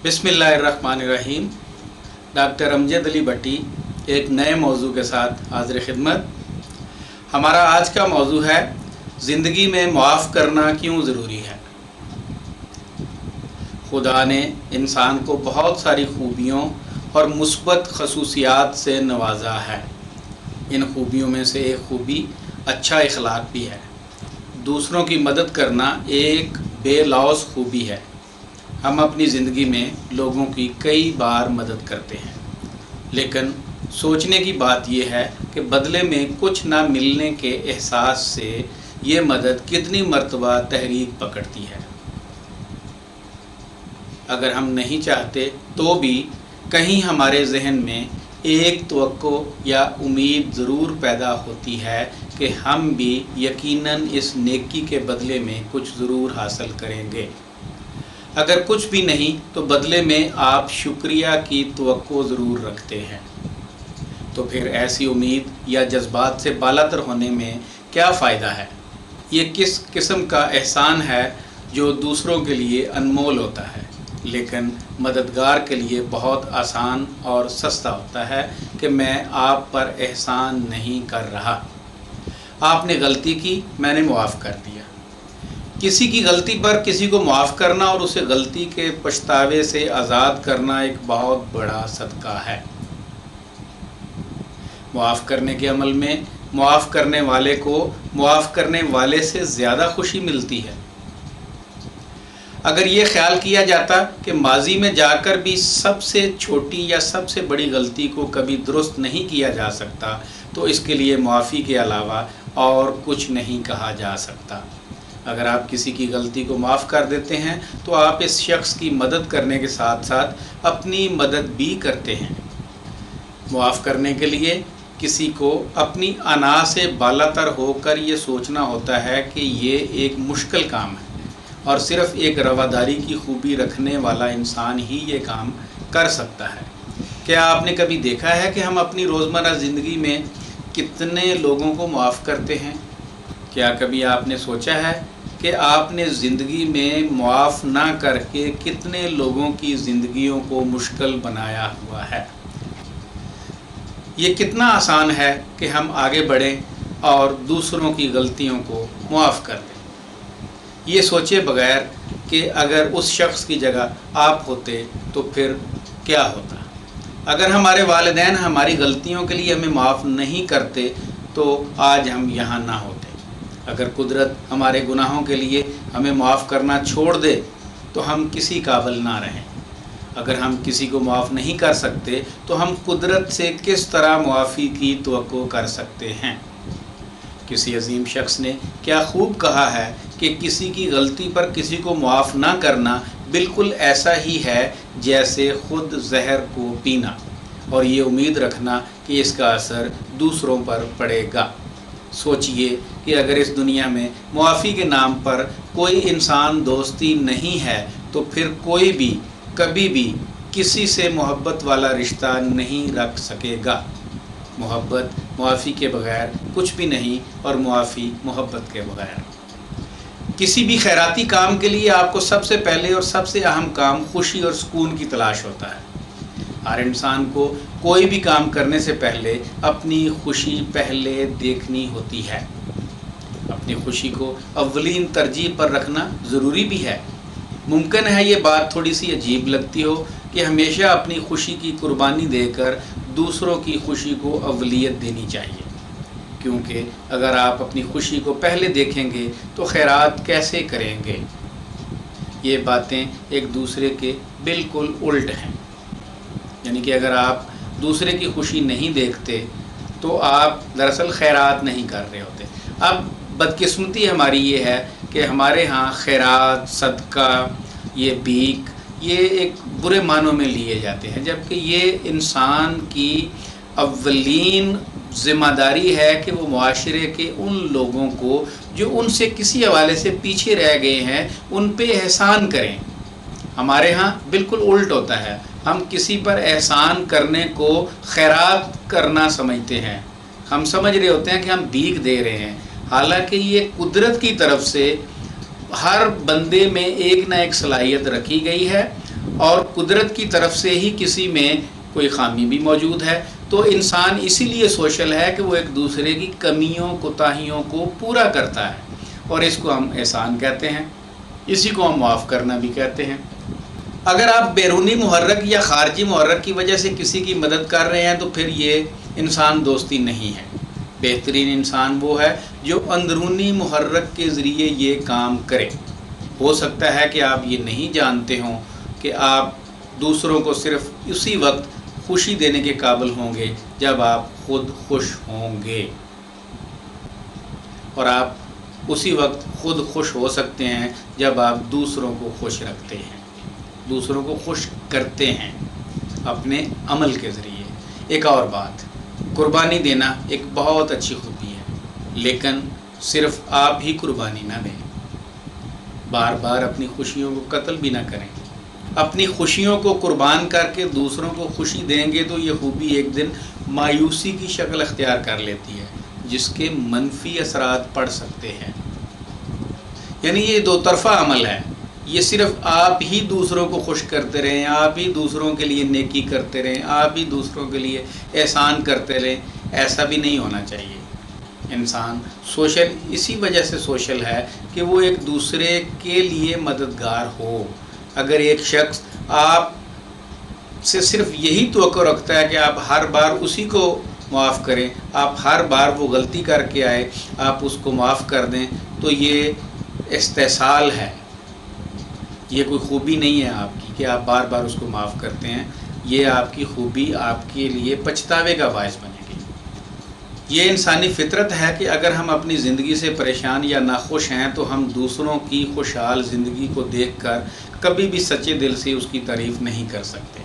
बिस्मिल्लाहिर्रहमानिर्रहीम। डॉक्टर अमजद अली भट्टी एक नए मौजू के साथ हाज़िर खिदमत। हमारा आज का मौजू है ज़िंदगी में मुआफ़ करना क्यों ज़रूरी है। खुदा ने इंसान को बहुत सारी खूबियों और मुस्बत खसूसियात से नवाजा है। इन खूबियों में से एक खूबी अच्छा इखलाक भी है। दूसरों की मदद करना एक बेलौस खूबी है। हम अपनी ज़िंदगी में लोगों की कई बार मदद करते हैं, लेकिन सोचने की बात यह है कि बदले में कुछ ना मिलने के एहसास से ये मदद कितनी मर्तबा तहरीक पकड़ती है। अगर हम नहीं चाहते तो भी कहीं हमारे जहन में एक तवक्को या उम्मीद ज़रूर पैदा होती है कि हम भी यकीनन इस नेकी के बदले में कुछ ज़रूर हासिल करेंगे। अगर कुछ भी नहीं तो बदले में आप शुक्रिया की तवक्को ज़रूर रखते हैं। तो फिर ऐसी उम्मीद या जज्बात से बालातर होने में क्या फ़ायदा है। ये किस किस्म का एहसान है जो दूसरों के लिए अनमोल होता है, लेकिन मददगार के लिए बहुत आसान और सस्ता होता है कि मैं आप पर एहसान नहीं कर रहा। आपने गलती की, मैंने मुआफ़ कर दिया। किसी की गलती पर किसी को मुआफ़ करना और उसे गलती के पछतावे से आज़ाद करना एक बहुत बड़ा सदका है। मुआफ़ करने के अमल में मुआफ़ करने वाले को मुआफ़ करने वाले से ज़्यादा खुशी मिलती है। अगर ये ख्याल किया जाता कि माजी में जाकर भी सबसे छोटी या सबसे बड़ी गलती को कभी दुरुस्त नहीं किया जा सकता, तो इसके लिए मुआफ़ी के अलावा और कुछ नहीं कहा जा सकता। अगर आप किसी की गलती को माफ़ कर देते हैं तो आप इस शख्स की मदद करने के साथ साथ अपनी मदद भी करते हैं। मुआफ़ करने के लिए किसी को अपनी अना से बालातर होकर ये सोचना होता है कि ये एक मुश्किल काम है और सिर्फ़ एक रवादारी की खूबी रखने वाला इंसान ही ये काम कर सकता है। क्या आपने कभी देखा है कि हम अपनी रोज़मर्रा ज़िंदगी में कितने लोगों को माफ़ करते हैं? क्या कभी आपने सोचा है कि आपने ज़िंदगी में मुआफ़ ना करके कितने लोगों की ज़िंदगियों को मुश्किल बनाया हुआ है। ये कितना आसान है कि हम आगे बढ़ें और दूसरों की गलतियों को मुआफ़ कर दें, ये सोचे बगैर कि अगर उस शख्स की जगह आप होते तो फिर क्या होता। अगर हमारे वालिदैन हमारी गलतियों के लिए हमें माफ़ नहीं करते तो आज हम यहाँ ना होते। अगर कुदरत हमारे गुनाहों के लिए हमें माफ़ करना छोड़ दे तो हम किसी काबिल ना रहें। अगर हम किसी को माफ़ नहीं कर सकते तो हम कुदरत से किस तरह मुआफ़ी की तवक्को कर सकते हैं। किसी अजीम शख्स ने क्या खूब कहा है कि किसी की गलती पर किसी को माफ़ ना करना बिल्कुल ऐसा ही है जैसे ख़ुद जहर को पीना और ये उम्मीद रखना कि इसका असर दूसरों पर पड़ेगा। सोचिए कि अगर इस दुनिया में मुआफ़ी के नाम पर कोई इंसान दोस्ती नहीं है तो फिर कोई भी कभी भी किसी से मोहब्बत वाला रिश्ता नहीं रख सकेगा। मोहब्बत मुआफ़ी के बग़ैर कुछ भी नहीं और मुआफ़ी मोहब्बत के बग़ैर। किसी भी खैराती काम के लिए आपको सबसे पहले और सबसे अहम काम खुशी और सुकून की तलाश होता है। हर इंसान को कोई भी काम करने से पहले अपनी खुशी पहले देखनी होती है। अपनी खुशी को अव्वलीन तरजीह पर रखना ज़रूरी भी है। मुमकिन है ये बात थोड़ी सी अजीब लगती हो कि हमेशा अपनी खुशी की कुर्बानी देकर दूसरों की खुशी को अव्वलियत देनी चाहिए, क्योंकि अगर आप अपनी खुशी को पहले देखेंगे तो खैरात कैसे करेंगे। ये बातें एक दूसरे के बिल्कुल उल्ट हैं। यानी कि अगर आप दूसरे की खुशी नहीं देखते तो आप दरअसल खैरात नहीं कर रहे होते। अब बदकिस्मती हमारी ये है कि हमारे यहाँ खैरात, सदका, ये भीख, ये एक बुरे मानों में लिए जाते हैं, जबकि ये इंसान की अव्वलीन ज़िम्मेदारी है कि वो मुआशरे के उन लोगों को जो उनसे किसी हवाले से पीछे रह गए हैं उन पे एहसान करें। हमारे यहाँ बिल्कुल उल्ट होता है। हम किसी पर एहसान करने को खैरात करना समझते हैं। हम समझ रहे होते हैं कि हम भीख दे रहे हैं, हालांकि ये कुदरत की तरफ से हर बंदे में एक ना एक सलाहियत रखी गई है اور قدرت کی طرف سے ہی کسی میں کوئی خامی بھی موجود ہے، تو انسان اسی لیے سوشل ہے کہ وہ ایک دوسرے کی کمیوں کوتاہیوں کو پورا کرتا ہے، اور اس کو ہم احسان کہتے ہیں، اسی کو ہم معاف کرنا بھی کہتے ہیں۔ اگر آپ بیرونی محرک یا خارجی محرک کی وجہ سے کسی کی مدد کر رہے ہیں تو پھر یہ انسان دوستی نہیں ہے۔ بہترین انسان وہ ہے جو اندرونی محرک کے ذریعے یہ کام کرے۔ ہو سکتا ہے کہ آپ یہ نہیں جانتے ہوں کہ آپ دوسروں کو صرف اسی وقت خوشی دینے کے قابل ہوں گے جب آپ خود خوش ہوں گے، اور آپ اسی وقت خود خوش ہو سکتے ہیں جب آپ دوسروں کو خوش رکھتے ہیں، دوسروں کو خوش کرتے ہیں اپنے عمل کے ذریعے۔ ایک اور بات، قربانی دینا ایک بہت اچھی خوبی ہے، لیکن صرف آپ ہی قربانی نہ دیں، بار بار اپنی خوشیوں کو قتل بھی نہ کریں۔ اپنی خوشیوں کو قربان کر کے دوسروں کو خوشی دیں گے تو یہ خوبی ایک دن مایوسی کی شکل اختیار کر لیتی ہے، جس کے منفی اثرات پڑ سکتے ہیں۔ یعنی یہ دو طرفہ عمل ہے، یہ صرف آپ ہی دوسروں کو خوش کرتے رہیں، آپ ہی دوسروں کے لیے نیکی کرتے رہیں، آپ ہی دوسروں کے لیے احسان کرتے رہیں، ایسا بھی نہیں ہونا چاہیے۔ انسان سوشل اسی وجہ سے سوشل ہے کہ وہ ایک دوسرے کے لیے مددگار ہو۔ اگر ایک شخص آپ سے صرف یہی توقع رکھتا ہے کہ آپ ہر بار اسی کو معاف کریں، آپ ہر بار وہ غلطی کر کے آئے آپ اس کو معاف کر دیں، تو یہ استحصال ہے، یہ کوئی خوبی نہیں ہے آپ کی کہ آپ بار بار اس کو معاف کرتے ہیں۔ یہ آپ کی خوبی آپ کے لیے پچھتاوے کا باعث بنے گی۔ یہ انسانی فطرت ہے کہ اگر ہم اپنی زندگی سے پریشان یا ناخوش ہیں تو ہم دوسروں کی خوشحال زندگی کو دیکھ کر کبھی بھی سچے دل سے اس کی تعریف نہیں کر سکتے۔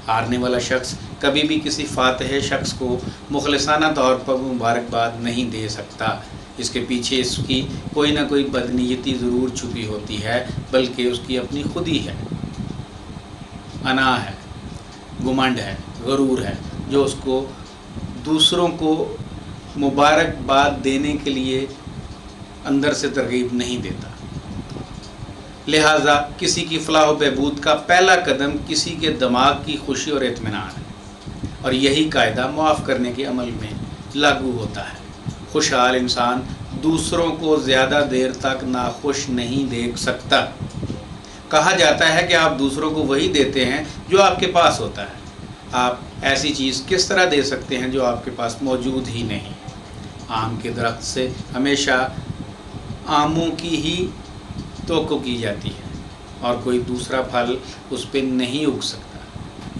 ہارنے والا شخص کبھی بھی کسی فاتح شخص کو مخلصانہ طور پر مبارکباد نہیں دے سکتا، اس کے پیچھے اس کی کوئی نہ کوئی بدنیتی ضرور چھپی ہوتی ہے، بلکہ اس کی اپنی خودی ہے، انا ہے، گھمنڈ ہے، غرور ہے، جو اس کو دوسروں کو مبارکباد دینے کے لیے اندر سے ترغیب نہیں دیتا۔ لہٰذا کسی کی فلاح و بہبود کا پہلا قدم کسی کے دماغ کی خوشی اور اطمینان ہے، اور یہی قاعدہ معاف کرنے کے عمل میں لاگو ہوتا ہے۔ خوشحال انسان دوسروں کو زیادہ دیر تک ناخوش نہیں دیکھ سکتا۔ کہا جاتا ہے کہ آپ دوسروں کو وہی دیتے ہیں جو آپ کے پاس ہوتا ہے۔ آپ ایسی چیز کس طرح دے سکتے ہیں جو آپ کے پاس موجود ہی نہیں؟ آم کے درخت سے ہمیشہ آموں کی ہی توقع کی جاتی ہے، اور کوئی دوسرا پھل اس پہ نہیں اگ سکتا۔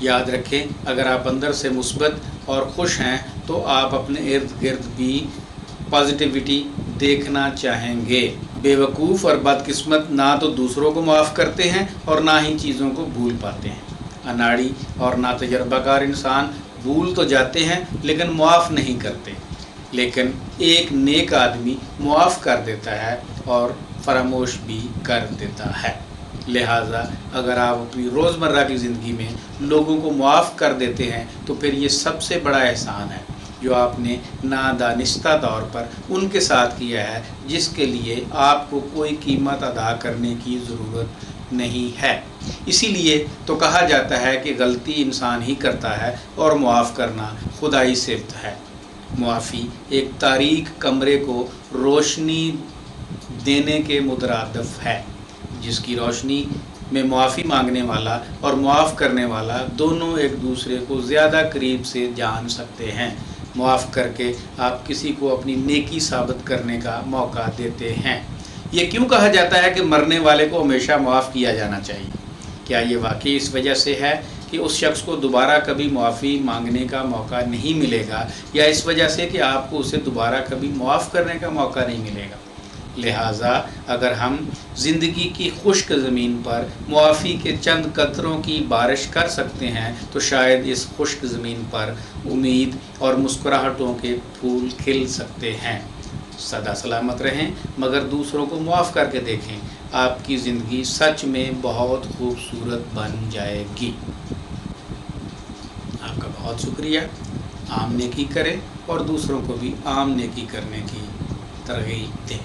یاد رکھیں، اگر آپ اندر سے مثبت اور خوش ہیں تو آپ اپنے ارد گرد بھی پازیٹیوٹی دیکھنا چاہیں گے۔ بے وقوف اور بدقسمت نہ تو دوسروں کو معاف کرتے ہیں اور نہ ہی چیزوں کو بھول پاتے ہیں۔ اناڑی اور ناتجربہ کار انسان بھول تو جاتے ہیں لیکن معاف نہیں کرتے، لیکن ایک نیک آدمی معاف کر دیتا ہے اور فراموش بھی کر دیتا ہے۔ لہٰذا اگر آپ اپنی روزمرہ کی زندگی میں لوگوں کو معاف کر دیتے ہیں تو پھر یہ سب سے بڑا احسان ہے جو آپ نے نادانستہ طور پر ان کے ساتھ کیا ہے، جس کے لیے آپ کو کوئی قیمت ادا کرنے کی ضرورت نہیں ہے۔ اسی لیے تو کہا جاتا ہے کہ غلطی انسان ہی کرتا ہے اور معاف کرنا خدائی صفت ہے۔ معافی ایک تاریک کمرے کو روشنی دینے کے مترادف ہے، جس کی روشنی میں معافی مانگنے والا اور معاف کرنے والا دونوں ایک دوسرے کو زیادہ قریب سے جان سکتے ہیں۔ معاف کر کے آپ کسی کو اپنی نیکی ثابت کرنے کا موقع دیتے ہیں۔ یہ کیوں کہا جاتا ہے کہ مرنے والے کو ہمیشہ معاف کیا جانا چاہیے؟ کیا یہ واقعی اس وجہ سے ہے کہ اس شخص کو دوبارہ کبھی معافی مانگنے کا موقع نہیں ملے گا، یا اس وجہ سے کہ آپ کو اسے دوبارہ کبھی معاف کرنے کا موقع نہیں ملے گا؟ لہٰذا اگر ہم زندگی کی خشک زمین پر معافی کے چند قطروں کی بارش کر سکتے ہیں تو شاید اس خشک زمین پر امید اور مسکراہٹوں کے پھول کھل سکتے ہیں۔ سدا سلامت رہیں، مگر دوسروں کو معاف کر کے دیکھیں، آپ کی زندگی سچ میں بہت خوبصورت بن جائے گی۔ آپ کا بہت شکریہ۔ عام نیکی کریں اور دوسروں کو بھی عام نیکی کرنے کی ترغیب دیں۔